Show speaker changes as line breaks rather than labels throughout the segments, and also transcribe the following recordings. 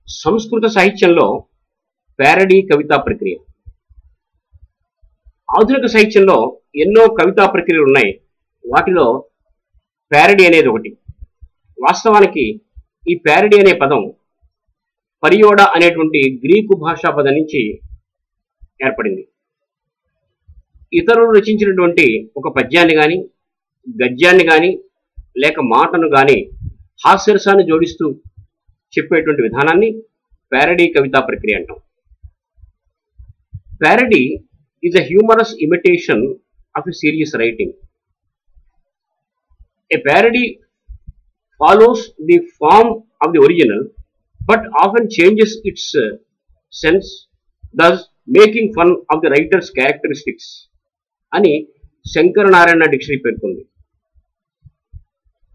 సంస్కృత సాహిత్యంలో ప్యారడీ కవితా ప్రక్రియ. ఆధునిక సాహిత్యంలో ఎన్నో కవితా ప్రక్రియలు ఉన్నాయి. వాటిలో ప్యారడీ అనేది ఒకటి. వాస్తవానికి ఈ ప్యారడీ అనే పదం పరియోడ అనేటువంటి గ్రీకు భాషా పదం నుంచి ఏర్పడింది. ఇతరులు రచించినటువంటి ఒక పద్యాన్ని కానీ, గద్యాన్ని కానీ, లేక మాటను కానీ హాస్యరసాన్ని జోడిస్తూ చెప్పేటువంటి విధానాన్ని ప్యారడీ కవితా ప్రక్రియ అంటాం. Parody is a humorous imitation of a serious writing. A parody follows the form of the original but often changes its sense, thus making fun of the writer's characteristics అని శంకరనారాయణ డిక్షనరీ పేర్కొంది.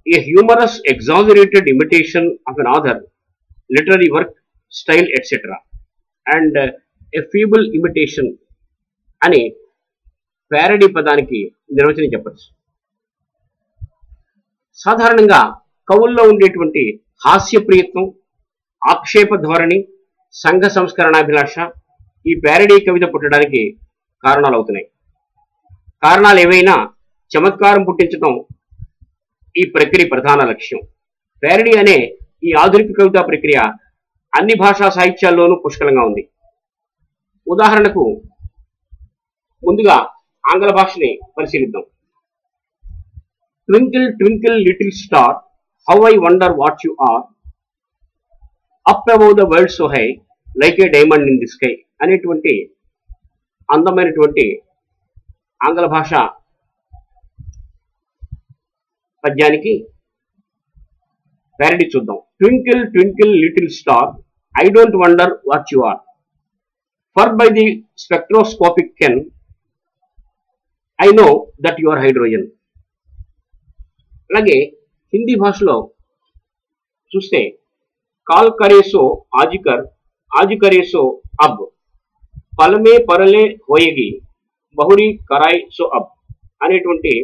A humorous exaggerated imitation of an author, literary work, style, etc. and a feeble imitation అని parody పదానికి నిర్వచనం చెప్పచ్చు. సాధారణంగా కవుల్లో ఉండేటువంటి హాస్యప్రియత్వం, ఆక్షేప ధోరణి, సంఘ సంస్కరణాభిలాష ఈ ప్యారడీ కవిత పుట్టడానికి కారణాలు అవుతున్నాయి. కారణాలు ఏవైనా చమత్కారం పుట్టించడం ఈ ప్రక్రియ ప్రధాన లక్ష్యం. ప్యారడీ అనే ఈ ఆధునిక కవితా ప్రక్రియ అన్ని భాషా సాహిత్యాల్లోనూ పుష్కలంగా ఉంది. ఉదాహరణకు ముందుగా ఆంగ్ల భాషని పరిశీలిద్దాం. Twinkle twinkle little star, how I wonder what you are, up above the world so high, like a diamond in the sky అనేటువంటి అందమైనటువంటి ఆంగ్ల భాష పద్యానికి ప్యారడీ చూద్దాం. Twinkle twinkle little star, I don't wonder what you are, for by the spectroscopic can I know that you are hydrogen. అలాగే హిందీ భాషలో చూస్తే call కరేసో RG Kar, ఆజికరేసో అబ్, పలమే పరలే హోయగి, బహురి కరాయ్ సో అబ్ అనేటువంటి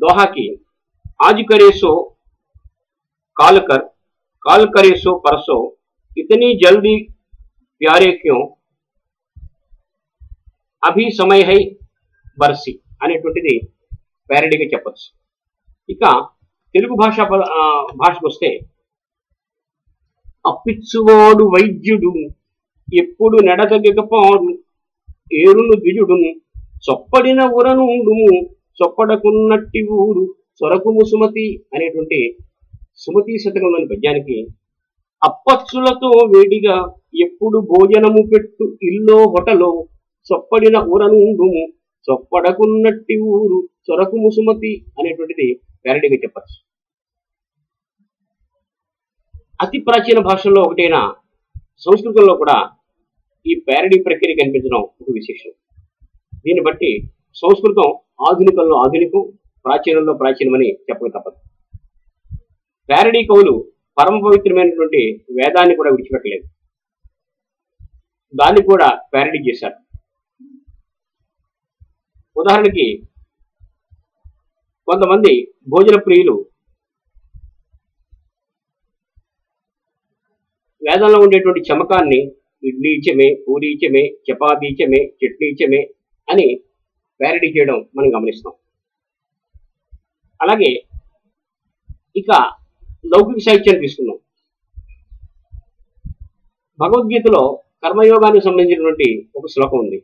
దోహాకి ఆజికరేసో కాల్కర్, కాల్ కరేసో పరసో, ఇతనీ జల్దీ ప్యారే క్యో, అభి సమయ హై బర్సి అనేటువంటిది ప్యారడీగా చెప్పచ్చు. ఇక తెలుగు భాషకు వస్తే అప్పిచ్చువాడు వైద్యుడు, ఎప్పుడు నెడదగపాడు, ఏరును ద్విజుడు, చొప్పడిన ఉరనుండుము, చొప్పడకున్నట్టి ఊరు, సొరకుము సుమతి అనేటువంటి సుమతి శతకంలోని పద్యానికి అప్పచ్చులతో వేడిగా ఎప్పుడు భోజనము పెట్టు ఇల్లో హొటలో, చొప్పడిన ఉరనుండుము, చొప్పడకున్నట్టి ఊరు, సొరకుము సుమతి అనేటువంటిది ప్యారడీగా చెప్పచ్చు. అతి ప్రాచీన భాషల్లో ఒకటైన సంస్కృతంలో కూడా ఈ ప్యారడీ ప్రక్రియ కనిపించడం ఒక విశేషం. దీన్ని బట్టి సంస్కృతం ఆధునికంలో ఆధునికం, ప్రాచీనంలో ప్రాచీనమని చెప్పక తప్పదు. ప్యారడీ కవులు పరమ పవిత్రమైనటువంటి వేదాన్ని కూడా విడిచిపెట్టలేదు, దాన్ని కూడా ప్యారడీ చేశారు. ఉదాహరణకి కొంతమంది భోజన ప్రియులు వేదంలో ఉండేటువంటి చమకాన్ని ఇడ్లీ ఇచ్చమే, పూరి ఇచ్చమే, చపాతీ ఇచ్చమే, చట్నీ ఇచ్చమే అని ప్యారడీ చేయడం మనం గమనిస్తాం. అలాగే ఇక లౌకిక సాహిత్యాన్ని తీసుకున్నాం. భగవద్గీతలో కర్మయోగానికి సంబంధించినటువంటి ఒక శ్లోకం ఉంది.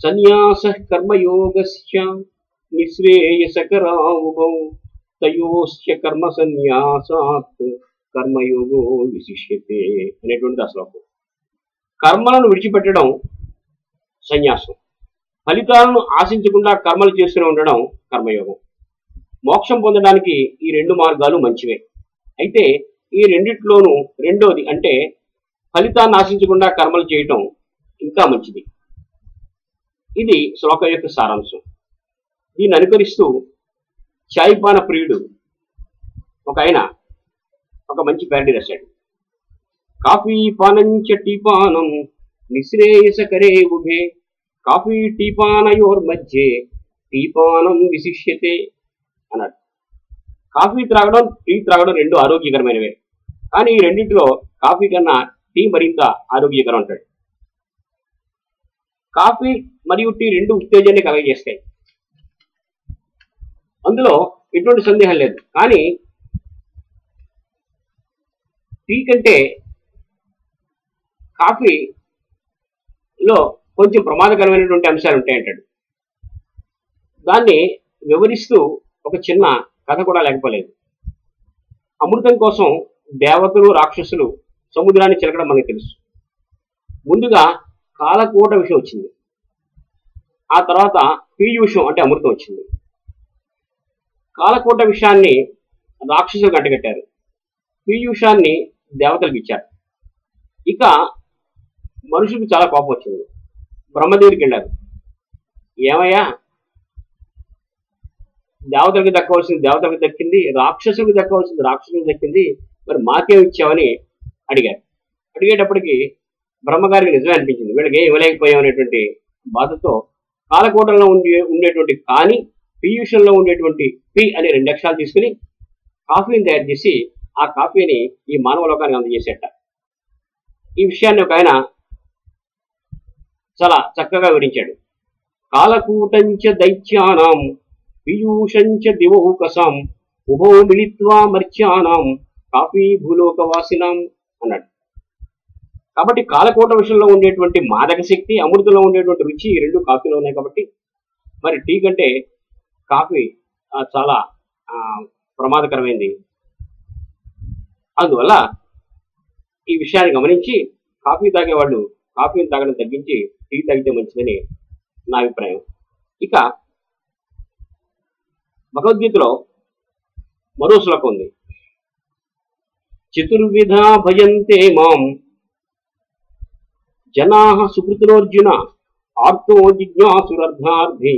సన్యాస కర్మయోగస్య నిశ్రేయసకరావుభౌ తయోశ్చ కర్మ సన్యాసాత్ కర్మయోగో విశిష్యతే అనేటువంటిది ఆ శ్లోకం. కర్మలను విడిచిపెట్టడం సన్యాసం, ఫలితాలను ఆశించకుండా కర్మలు చేస్తూనే ఉండడం కర్మయోగం. మోక్షం పొందడానికి ఈ రెండు మార్గాలు మంచివే. అయితే ఈ రెండిట్లోనూ రెండోది అంటే ఫలితాన్ని ఆశించకుండా కర్మలు చేయటం ఇంకా మంచిది. ఇది శ్లోకం యొక్క సారాంశం. దీన్ని అనుకరిస్తూ చాయ్పాన ప్రియుడు ఒక ఆయన ఒక మంచి ప్యారడీ రాశాడు. కాఫీ పానంచ టీపానం నిశ్రేయసకరే ఉభే, కాఫీ టీపానయోర్ మధ్యే టీపానం విశిష్యతే అన్నాడు. కాఫీ త్రాగడం టీ త్రాగడం రెండు ఆరోగ్యకరమైనవే, కానీ ఈ రెండింటిలో కాఫీ కన్నా టీ మరింత ఆరోగ్యకరం అంటాడు. కాఫీ మరియు టీ రెండు ఉత్తేజాన్ని కలగజేస్తాయి, అందులో ఎటువంటి సందేహం లేదు. కానీ టీ కంటే కాఫీలో కొంచెం ప్రమాదకరమైనటువంటి అంశాలు ఉంటాయంటాడు. దాన్ని వివరిస్తూ ఒక చిన్న కథ కూడా లేకపోలేదు. అమృతం కోసం దేవతలు రాక్షసులు సముద్రాన్ని చిలకడం మనకు తెలుసు. ముందుగా కాలకూట విషయం వచ్చింది, ఆ తర్వాత పీయూషం అంటే అమృతం వచ్చింది. కాలకూట విషయాన్ని రాక్షసులు గంటగట్టారు, పీయూషాన్ని దేవతలకు ఇచ్చారు. ఇక మనుషులకు చాలా కోపం వచ్చింది. బ్రహ్మదేవుడికి వెళ్ళారు, ఏమయ్యా దేవతలకు దక్కవలసింది దేవతలకు దక్కింది, రాక్షసులకు దక్కవలసింది రాక్షసులకు దక్కింది, మరి మాకేం ఇచ్చావని అడిగారు. అడిగేటప్పటికి బ్రహ్మగారికి నిజమే అనిపించింది, వీళ్ళకి ఏం ఇవ్వలేకపోయాం అనేటువంటి బాధతో కాలకూటంలో ఉండేటువంటి కాని, పీయూషంలో ఉండేటువంటి పి అనే 2 అక్షరాలు తీసుకుని కాఫీని తయారు చేసి ఆ కాఫీని ఈ మానవ లోకానికి అందజేసేట. ఈ విషయాన్ని ఒక ఆయన చాలా చక్కగా వివరించాడు. కాలకూటంచ దైత్యానాం పీయూషంచ దివౌకసాం ఉభో మిళిత్వా మర్త్యానాం కాఫీ భూలోకవాసినాం అన్నాడు. కాబట్టి కాలకూట విషయంలో ఉండేటువంటి మాదక శక్తి, అమృతంలో ఉండేటువంటి రుచి రెండు కాఫీలో ఉన్నాయి. కాబట్టి మరి టీ కంటే కాఫీ చాలా ప్రమాదకరమైంది. అందువల్ల ఈ విషయాన్ని గమనించి కాఫీ తాగేవాళ్ళు కాఫీని తాగడం తగ్గించి టీ తాగితే మంచిదని నా అభిప్రాయం. ఇక భగవద్గీతలో మరో శ్లోకం ఉంది, చతుర్విధ భజంతే మాం జనాః సుకృతిరోర్జున ఆర్తో జిజ్ఞాసురర్థార్థి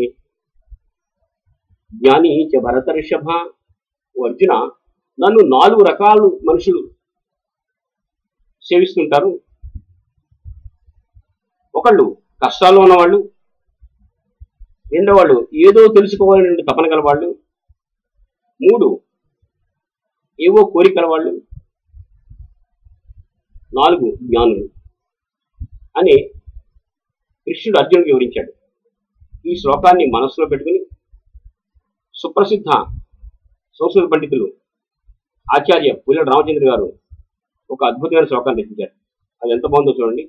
జ్ఞాని చ భరతర్షభ. అర్జున, నన్ను 4 రకాల మనుషులు సేవిస్తుంటారు. ఒకళ్ళు కష్టాల్లో ఉన్నవాళ్ళు, రెండో వాళ్ళు ఏదో తెలుసుకోవాలనే తపన గలవాళ్ళు, 3 ఏవో కోరికల వాళ్ళు, 4 జ్ఞానులు అని కృష్ణుడు అర్జునుడికి వివరించాడు. ఈ శ్లోకాన్ని మనస్సులో పెట్టుకుని సుప్రసిద్ధ సంస్కృత పండితులు ఆచార్య పుల్లెడ రామచంద్ర గారు ఒక అద్భుతమైన శ్లోకాన్ని రచించారు. అది ఎంత బాగుందో చూడండి.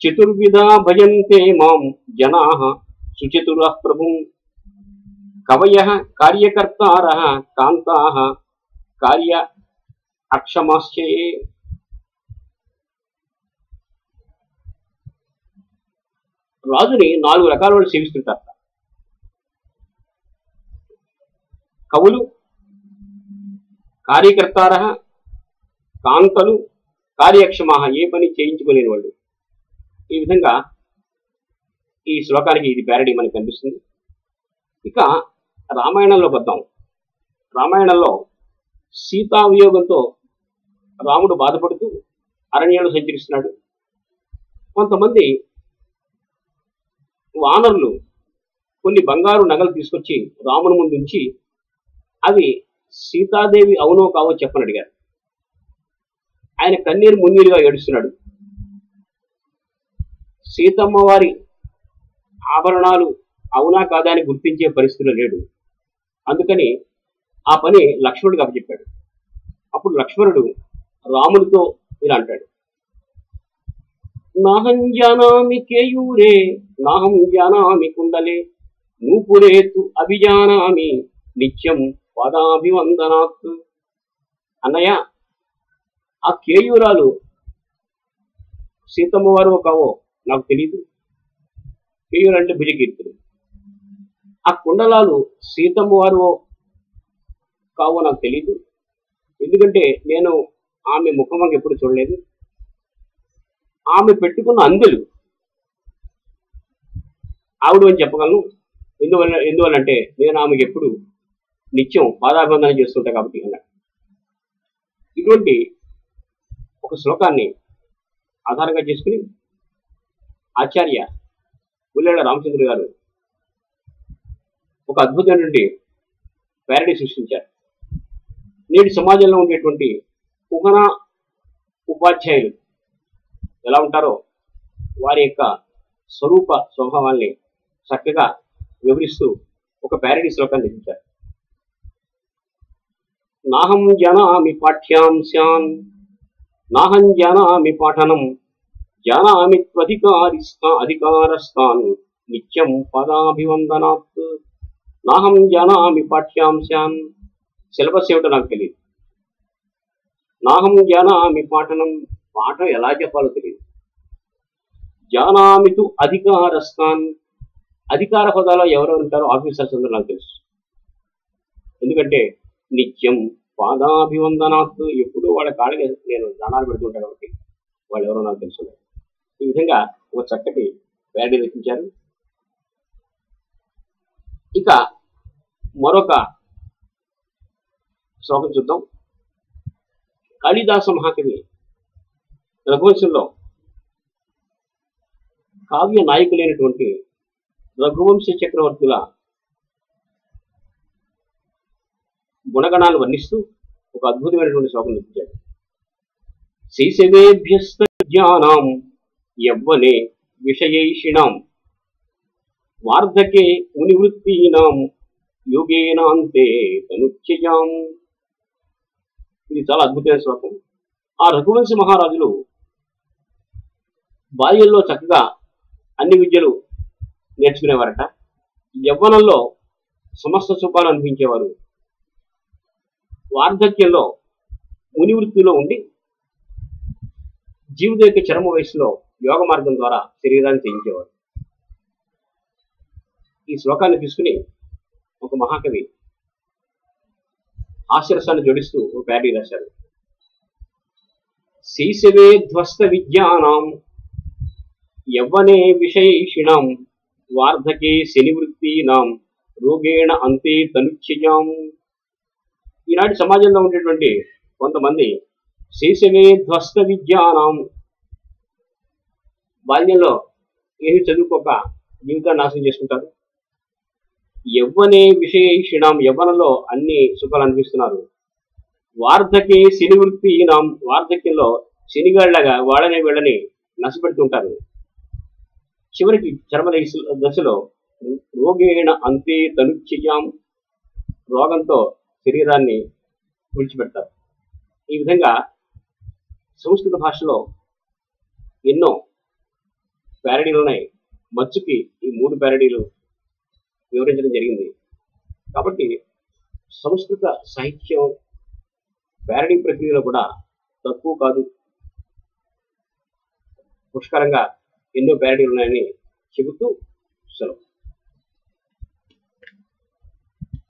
చతుర్విధ భజంతే మాం జనాః సుచతురః ప్రభుం కవయః కార్యకర్తారః కాంతాః కార్య అక్షమాశ్చే. రాజుని 4 రకాల వాళ్ళు సేవిస్తుంటారు. కవులు, కార్యకర్తారః, కాంతలు, కార్యక్షమాః ఏ పని చేయించుకోలేని వాళ్ళు. ఈ విధంగా ఈ శ్లోకానికి ఇది ప్యారడీ మనకు కనిపిస్తుంది. ఇక రామాయణంలోకి వద్దాం. రామాయణంలో సీతావియోగంతో రాముడు బాధపడుతూ అరణ్యంలో సంచరిస్తున్నాడు. కొంతమంది వానరులు కొన్ని బంగారు నగలు తీసుకొచ్చి రాముని ముందు ఉంచి అవి సీతాదేవి అవునో కావో చెప్పని అడిగారు. ఆయన కన్నీరు మున్నీరుగా ఏడుస్తున్నాడు. సీతమ్మ వారి ఆభరణాలు అవునా కాదా అని గుర్తించే పరిస్థితిలో లేడు. అందుకని ఆ పని లక్ష్మణుడికి అప్పచెప్పాడు. అప్పుడు లక్ష్మణుడు రాముడితో ఇలా అంటాడు, నాహం జానామి కేయూరే నాహం జానామి కుండలే నూపురేతు అభిజానామి నిత్యం పాదాభివందనాత్. అన్నయ్య, ఆ కేయూరాలు సీతమ్మ వారు కావో నాకు తెలియదు. కేయూరు అంటే భుజకీర్తులు. ఆ కుండలాలు సీతమ్మ వారు కావో నాకు తెలియదు, ఎందుకంటే నేను ఆమె ముఖం ఎప్పుడు చూడలేదు. ఆమె పెట్టుకున్న అందెలు ఆవిడ అని చెప్పగలను. ఎందువల్లంటే నేను ఆమెకి ఎప్పుడు నిత్యం పాదాభివందనం చేస్తుంటా కాబట్టి అన్నాడు. ఇటువంటి ఒక శ్లోకాన్ని ఆధారంగా చేసుకుని ఆచార్య పుల్లెడ రామచంద్ర గారు ఒక అద్భుతమైనటువంటి ప్యారడీ సృష్టించారు. నేటి సమాజంలో ఉండేటువంటి ఉపాధ్యాయులు ఎలా ఉంటారో వారి యొక్క స్వరూప స్వభావాల్ని చక్కగా వివరిస్తూ ఒక ప్యారడీ శ్లోకాన్ని రచించారు. నాహం జానామి పాఠ్యాంశాన్ నాహం జానామి పాఠనం జానామి అధికారస్థాన్ నిత్యం పదాభివందనాత్. నాహం జానామి పాఠ్యాంశాన్, సిలబస్ ఏమిటో నాకు తెలియదు. నాహం జానామి పాఠనం, పాఠం ఎలా చెప్పాలో తెలియదు. జానామితు అధికారస్థాన్, అధికార హోదాలో ఎవరెవరు ఉంటారో ఆఫీసర్స్ అందరూ నాకు తెలుసు. ఎందుకంటే నిత్యం పాదాభివందనాత్, ఎప్పుడూ వాళ్ళ కాళ్ళకి నేను దానాలు పెడుతుంటాను కాబట్టి వాళ్ళు ఎవరో నాకు తెలుసు. ఈ విధంగా ఒక చక్కటి ప్యారడీ రచించారు. ఇక మరొక శ్లోకం చూద్దాం. కాళిదాస మహాకవి రఘువంశంలో కావ్య నాయకులైనటువంటి రఘువంశ చక్రవర్తుల గుణగణాలు వర్ణిస్తూ ఒక అద్భుతమైనటువంటి శ్లోకం రచించాడు. శైశవేభ్యస్త విద్యానాం యవ్వనే విషయైషిణాం వార్ధకే మునివృత్తీనాం యోగేనాంతే తనుచ్యయాం. ఇది చాలా అద్భుతమైన శ్లోకం. ఆ రఘువంశ మహారాజులు బాల్యంలో చక్కగా అన్ని విద్యలు నేర్చుకునేవారట. యవ్వనంలో సమస్త సుఖాలు అనిపించేవారు. వార్ధక్యంలో మునివృత్తిలో ఉండి జీవిత యొక్క చరమ వయసులో యోగ మార్గం ద్వారా శరీరాన్ని జయించేవారు. ఈ శ్లోకాన్ని తీసుకుని ఒక మహాకవి హాస్యరసాన్ని జోడిస్తూ ఒక ప్యారడీ రాశారు. శైశవే ధ్వస్త విద్యానాం యవ్వనే విషయైషిణాం వార్ధకే శనివృత్తీనాం రోగేణ అంతే తనుచ్యయాం. ఈనాటి సమాజంలో ఉండేటువంటి కొంతమంది శైశవే ధ్వస్త విద్యానాం, బాల్యంలో ఏమి చదువుకోక జీవితాన్ని నాశనం చేసుకుంటారు. యవ్వనే విషయైషిణాం, యవ్వనంలో అన్ని సుఖాలు అనిపిస్తున్నారు. వార్ధకే శనివృత్తీనాం, వార్ధక్యంలో శనిగాళ్లగా వాళ్ళని వీళ్ళని నశపెడుతుంటారు. చివరికి చర్మ దశలో రోగేణ అంతే తనుచ్యయాం, రోగంతో శరీరాన్ని విడిచిపెడతారు. ఈ విధంగా సంస్కృత భాషలో ఎన్నో ప్యారడీలు ఉన్నాయి. మచ్చుకి ఈ 3 ప్యారడీలు వివరించడం జరిగింది. కాబట్టి సంస్కృత సాహిత్యం ప్యారడీ ప్రక్రియలో కూడా తక్కువ కాదు, పుష్కలంగా ఎన్నో ప్యారడీలు ఉన్నాయని చెబుతూ సెలవు.